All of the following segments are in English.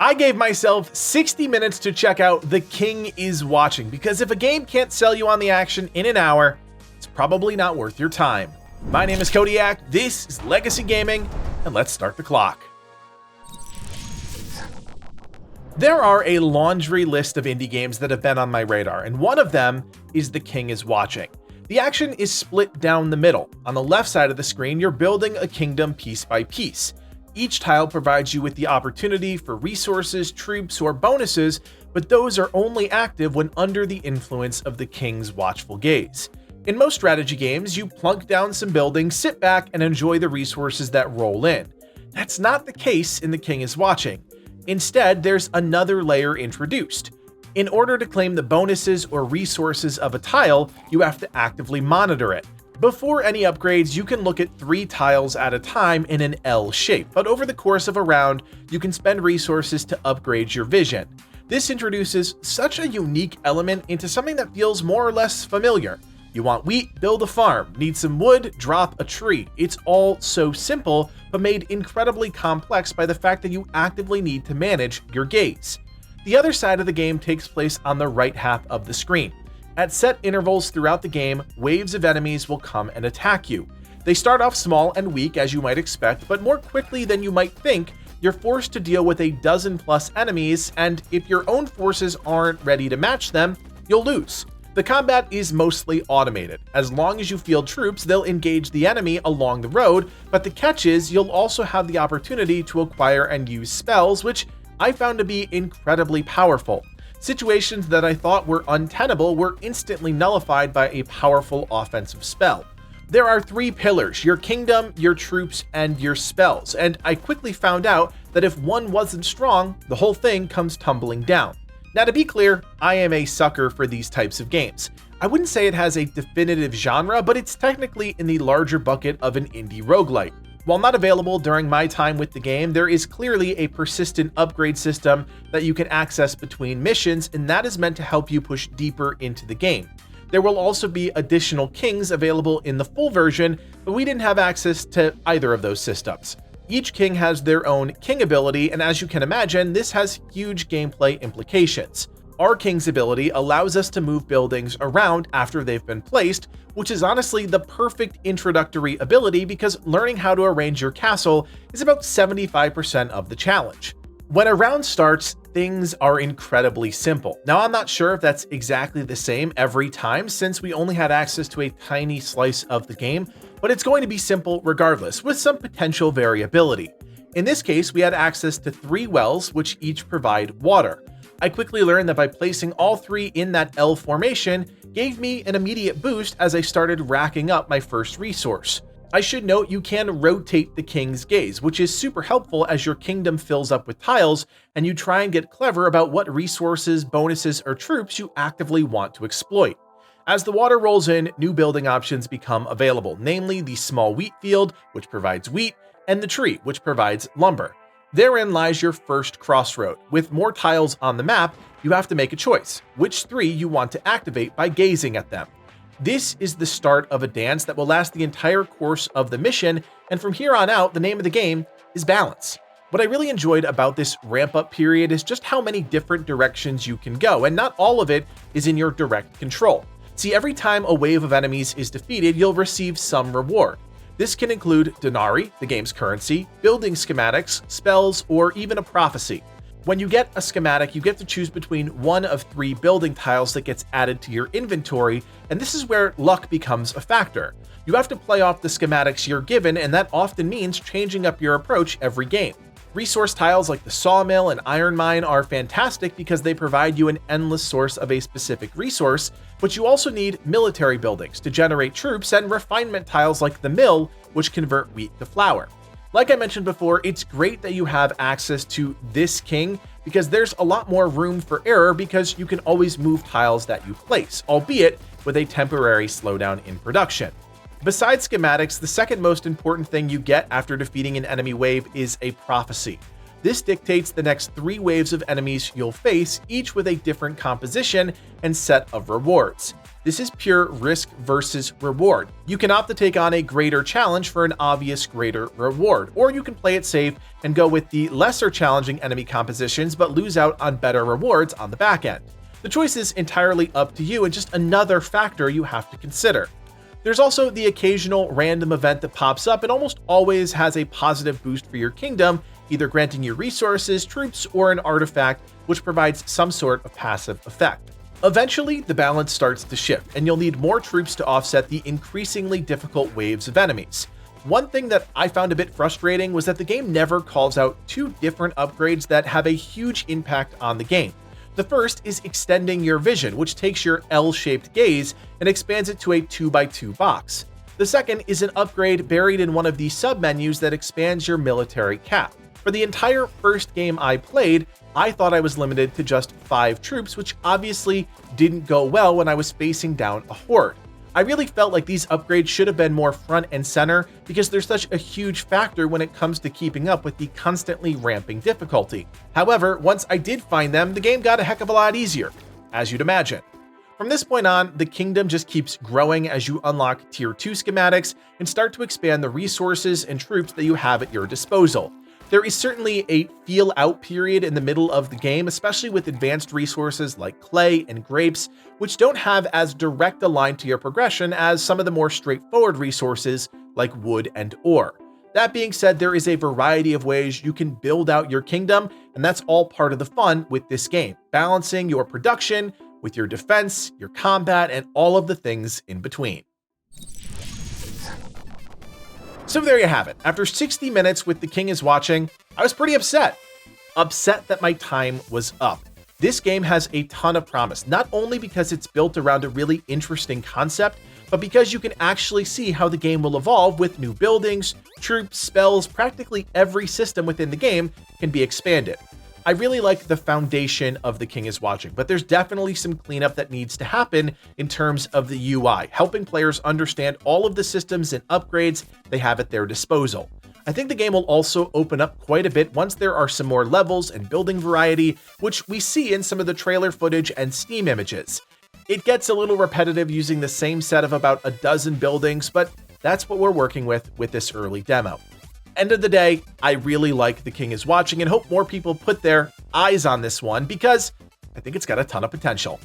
I gave myself 60 minutes to check out The King is Watching, because if a game can't sell you on the action in an hour, it's probably not worth your time. My name is Kodiak, this is Legacy Gaming, and let's start the clock. There are a laundry list of indie games that have been on my radar, and one of them is The King is Watching. The action is split down the middle. On the left side of the screen, you're building a kingdom piece by piece. Each tile provides you with the opportunity for resources, troops, or bonuses, but those are only active when under the influence of the king's watchful gaze. In most strategy games, you plunk down some buildings, sit back, and enjoy the resources that roll in. That's not the case in The King is Watching. Instead, there's another layer introduced. In order to claim the bonuses or resources of a tile, you have to actively monitor it. Before any upgrades, you can look at 3 tiles at a time in an L shape, but over the course of a round, you can spend resources to upgrade your vision. This introduces such a unique element into something that feels more or less familiar. You want wheat, build a farm. Need some wood, drop a tree. It's all so simple, but made incredibly complex by the fact that you actively need to manage your gaze. The other side of the game takes place on the right half of the screen. At set intervals throughout the game, waves of enemies will come and attack you. They start off small and weak, as you might expect, but more quickly than you might think, you're forced to deal with a dozen plus enemies, and if your own forces aren't ready to match them, you'll lose. The combat is mostly automated. As long as you field troops, they'll engage the enemy along the road, but the catch is you'll also have the opportunity to acquire and use spells, which I found to be incredibly powerful. Situations that I thought were untenable were instantly nullified by a powerful offensive spell. There are 3 pillars: your kingdom, your troops, and your spells, and I quickly found out that if one wasn't strong, the whole thing comes tumbling down. Now, to be clear, I am a sucker for these types of games. I wouldn't say it has a definitive genre, but it's technically in the larger bucket of an indie roguelite. While not available during my time with the game, there is clearly a persistent upgrade system that you can access between missions, and that is meant to help you push deeper into the game. There will also be additional kings available in the full version, but we didn't have access to either of those systems. Each king has their own king ability, and as you can imagine, this has huge gameplay implications. Our king's ability allows us to move buildings around after they've been placed, which is honestly the perfect introductory ability because learning how to arrange your castle is about 75% of the challenge. When a round starts, things are incredibly simple. Now, I'm not sure if that's exactly the same every time since we only had access to a tiny slice of the game, but it's going to be simple regardless, with some potential variability. In this case, we had access to 3 wells, which each provide water. I quickly learned that by placing all 3 in that L formation gave me an immediate boost as I started racking up my first resource. I should note you can rotate the king's gaze, which is super helpful as your kingdom fills up with tiles and you try and get clever about what resources, bonuses, or troops you actively want to exploit. As the water rolls in, new building options become available, namely the small wheat field, which provides wheat, and the tree, which provides lumber. Therein lies your first crossroad. With more tiles on the map, you have to make a choice, which 3 you want to activate by gazing at them. This is the start of a dance that will last the entire course of the mission, and from here on out, the name of the game is balance. What I really enjoyed about this ramp-up period is just how many different directions you can go, and not all of it is in your direct control. See, every time a wave of enemies is defeated, you'll receive some reward. This can include denarii, the game's currency, building schematics, spells, or even a prophecy. When you get a schematic, you get to choose between one of 3 building tiles that gets added to your inventory, and this is where luck becomes a factor. You have to play off the schematics you're given, and that often means changing up your approach every game. Resource tiles like the sawmill and iron mine are fantastic because they provide you an endless source of a specific resource, but you also need military buildings to generate troops and refinement tiles like the mill, which convert wheat to flour. Like I mentioned before, it's great that you have access to this king because there's a lot more room for error because you can always move tiles that you place, albeit with a temporary slowdown in production. Besides schematics, the second most important thing you get after defeating an enemy wave is a prophecy. This dictates the next 3 waves of enemies you'll face, each with a different composition and set of rewards. This is pure risk versus reward. You can opt to take on a greater challenge for an obvious greater reward, or you can play it safe and go with the lesser challenging enemy compositions but lose out on better rewards on the back end. The choice is entirely up to you and just another factor you have to consider. There's also the occasional random event that pops up and almost always has a positive boost for your kingdom, either granting you resources, troops, or an artifact which provides some sort of passive effect. Eventually, the balance starts to shift, and you'll need more troops to offset the increasingly difficult waves of enemies. One thing that I found a bit frustrating was that the game never calls out 2 different upgrades that have a huge impact on the game. The first is extending your vision, which takes your L-shaped gaze and expands it to a 2x2 box. The second is an upgrade buried in one of the sub-menus that expands your military cap. For the entire first game I played, I thought I was limited to just 5 troops, which obviously didn't go well when I was facing down a horde. I really felt like these upgrades should have been more front and center because they're such a huge factor when it comes to keeping up with the constantly ramping difficulty. However, once I did find them, the game got a heck of a lot easier, as you'd imagine. From this point on, the kingdom just keeps growing as you unlock tier 2 schematics and start to expand the resources and troops that you have at your disposal. There is certainly a feel-out period in the middle of the game, especially with advanced resources like clay and grapes, which don't have as direct a line to your progression as some of the more straightforward resources like wood and ore. That being said, there is a variety of ways you can build out your kingdom, and that's all part of the fun with this game, balancing your production with your defense, your combat, and all of the things in between. So there you have it. After 60 minutes with The King is Watching, I was pretty upset. Upset that my time was up. This game has a ton of promise, not only because it's built around a really interesting concept, but because you can actually see how the game will evolve with new buildings, troops, spells. Practically every system within the game can be expanded. I really like the foundation of The King is Watching, but there's definitely some cleanup that needs to happen in terms of the UI, helping players understand all of the systems and upgrades they have at their disposal. I think the game will also open up quite a bit once there are some more levels and building variety, which we see in some of the trailer footage and Steam images. It gets a little repetitive using the same set of about a dozen buildings, but that's what we're working with this early demo. End of the day, I really like The King is Watching and hope more people put their eyes on this one because I think it's got a ton of potential.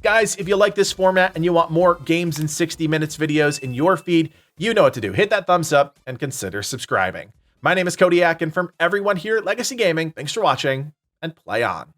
Guys, if you like this format and you want more games in 60 minutes videos in your feed, you know what to do. Hit that thumbs up and consider subscribing. My name is Kodiak, and from everyone here at Legacy Gaming, thanks for watching and play on.